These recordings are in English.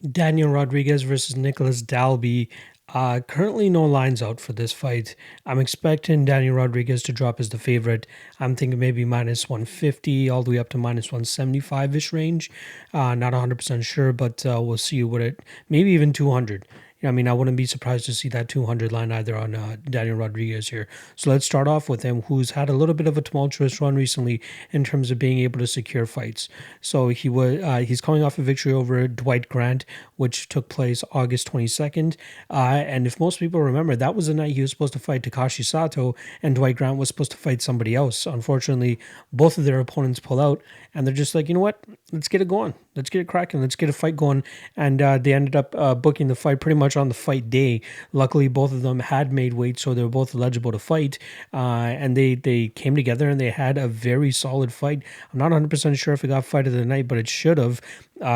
Daniel Rodriguez versus Nicolas Dalby. Currently, no lines out for this fight. I'm expecting Daniel Rodriguez to drop as the favorite. I'm thinking maybe minus 150 all the way up to minus 175 ish range. Not 100% sure, but we'll see what it, maybe even 200. I mean, I wouldn't be surprised to see that 200 line either on Daniel Rodriguez here. So let's start off with him, who's had a little bit of a tumultuous run recently in terms of being able to secure fights. So he's coming off a victory over Dwight Grant, which took place August 22nd. And if most people remember, that was the night he was supposed to fight Takashi Sato, and Dwight Grant was supposed to fight somebody else. Unfortunately, both of their opponents pull out, and they're just like, you know what? Let's get it going. Let's get it cracking. Let's get a fight going. And they ended up booking the fight pretty much on the fight day. Luckily, both of them had made weight, so they were both eligible to fight. And they came together and they had a very solid fight. I'm not 100% sure if it got fight of the night, but it should have,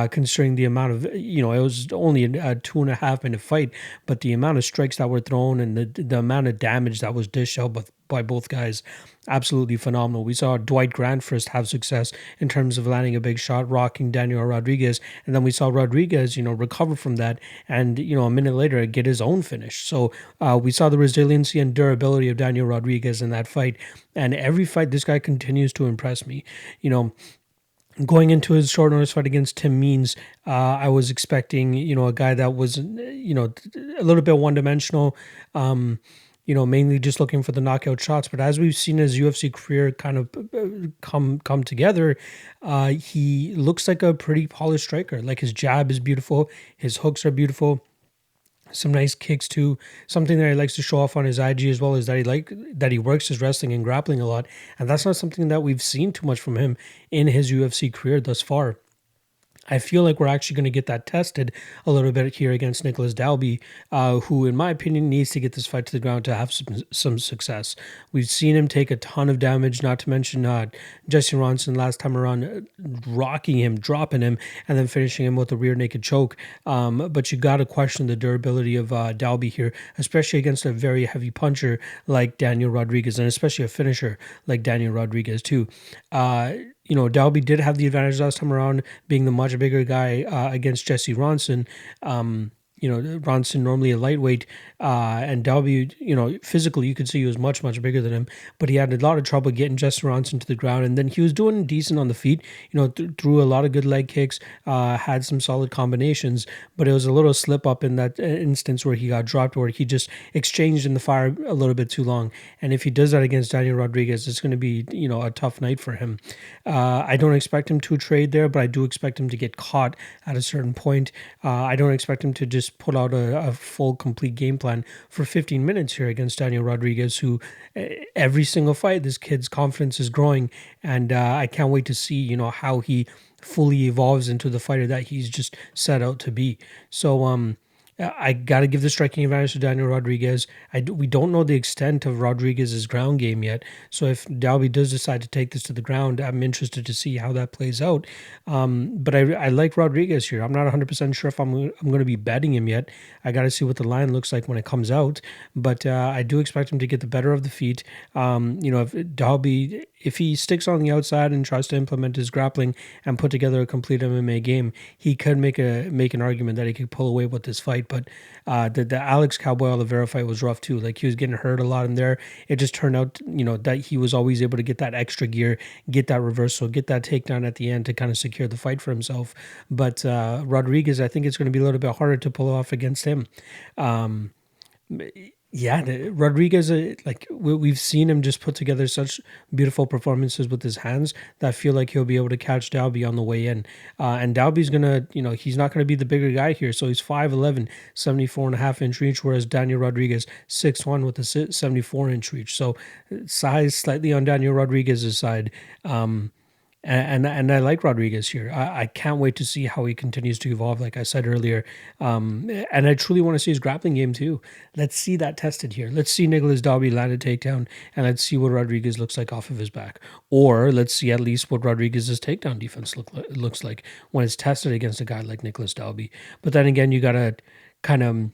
considering the amount of, it was only a 2.5 minute fight, but the amount of strikes that were thrown and the amount of damage that was dished out by both guys, absolutely phenomenal. We saw Dwight Grant first have success in terms of landing a big shot, rocking Daniel Rodriguez, and then we saw Rodriguez, recover from that, and a minute later get his own finish. So we saw the resiliency and durability of Daniel Rodriguez in that fight, and every fight this guy continues to impress me. Going into his short notice fight against Tim Means, I was expecting, a guy that was, a little bit one dimensional. Mainly just looking for the knockout shots. But as we've seen his UFC career kind of come together, he looks like a pretty polished striker. Like his jab is beautiful, his hooks are beautiful, some nice kicks too. Something that he likes to show off on his IG as well is that he works his wrestling and grappling a lot, and that's not something that we've seen too much from him in his UFC career thus far. I feel like we're actually going to get that tested a little bit here against Nicolas Dalby, who, in my opinion, needs to get this fight to the ground to have some success. We've seen him take a ton of damage, not to mention Jesse Ronson last time around, rocking him, dropping him, and then finishing him with a rear naked choke. But you got to question the durability of Dalby here, especially against a very heavy puncher like Daniel Rodriguez, and especially a finisher like Daniel Rodriguez, too. Dalby did have the advantage last time around, being the much bigger guy against Jesse Ronson. Ronson normally a lightweight, and Dalby, physically you could see he was much, much bigger than him, but he had a lot of trouble getting Jesse Ronson to the ground, and then he was doing decent on the feet, threw a lot of good leg kicks, had some solid combinations, but it was a little slip up in that instance where he got dropped, where he just exchanged in the fire a little bit too long, and if he does that against Daniel Rodriguez, it's going to be, a tough night for him. I don't expect him to trade there, but I do expect him to get caught at a certain point. I don't expect him to just put out a full, complete game plan for 15 minutes here against Daniel Rodriguez, who every single fight, this kid's confidence is growing, and I can't wait to see, how he fully evolves into the fighter that he's just set out to be. So, I got to give the striking advantage to Daniel Rodriguez. We don't know the extent of Rodriguez's ground game yet. So if Dalby does decide to take this to the ground, I'm interested to see how that plays out. But I like Rodriguez here. I'm not 100% sure if I'm going to be betting him yet. I got to see what the line looks like when it comes out. But I do expect him to get the better of the feet. If Dalby, if he sticks on the outside and tries to implement his grappling and put together a complete MMA game, he could make an argument that he could pull away with this fight. But the Alex Cowboy Oliveira fight was rough too. Like he was getting hurt a lot in there. It just turned out, that he was always able to get that extra gear, get that reversal, get that takedown at the end to kind of secure the fight for himself. But Rodriguez, I think it's going to be a little bit harder to pull off against him. Rodriguez, we've seen him just put together such beautiful performances with his hands that I feel like he'll be able to catch Dalby on the way in. And Dalby's going to, he's not going to be the bigger guy here. So he's 5'11", 74.5-inch reach, whereas Daniel Rodriguez, 6'1", with a 74-inch reach. So size slightly on Daniel Rodriguez's side. And I like Rodriguez here. I can't wait to see how he continues to evolve, like I said earlier. And I truly want to see his grappling game too. Let's see that tested here. Let's see Nicolas Dalby land a takedown, and let's see what Rodriguez looks like off of his back. Or let's see at least what Rodriguez's takedown defense looks like when it's tested against a guy like Nicolas Dalby. But then again, you got to kind of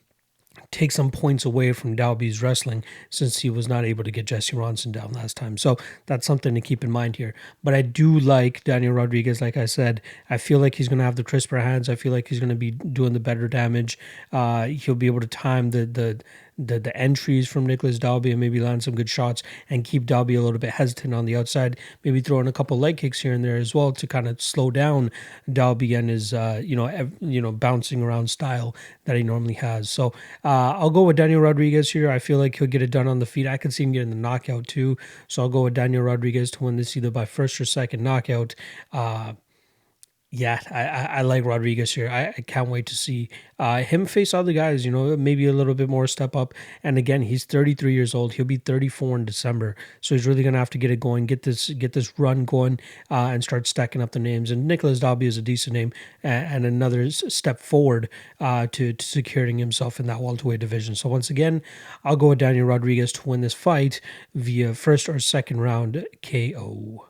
take some points away from Dalby's wrestling since he was not able to get Jesse Ronson down last time. So that's something to keep in mind here. But I do like Daniel Rodriguez. Like I said, I feel like he's going to have the crisper hands. I feel like he's going to be doing the better damage. He'll be able to time the entries from Nicolas Dalby and maybe land some good shots and keep Dalby a little bit hesitant on the outside. Maybe throw in a couple leg kicks here and there as well to kind of slow down Dalby and his bouncing around style that he normally has. So I'll go with Daniel Rodriguez here. I feel like he'll get it done on the feet. I could see him getting the knockout too. So I'll go with Daniel Rodriguez to win this either by first or second knockout. Yeah, I like Rodriguez here. I can't wait to see him face other guys, maybe a little bit more step up. And again, he's 33 years old. He'll be 34 in December. So he's really going to have to get it going, get this run going, and start stacking up the names. And Nicolas Dalby is a decent name and another step forward to securing himself in that welterweight division. So once again, I'll go with Daniel Rodriguez to win this fight via first or second round KO.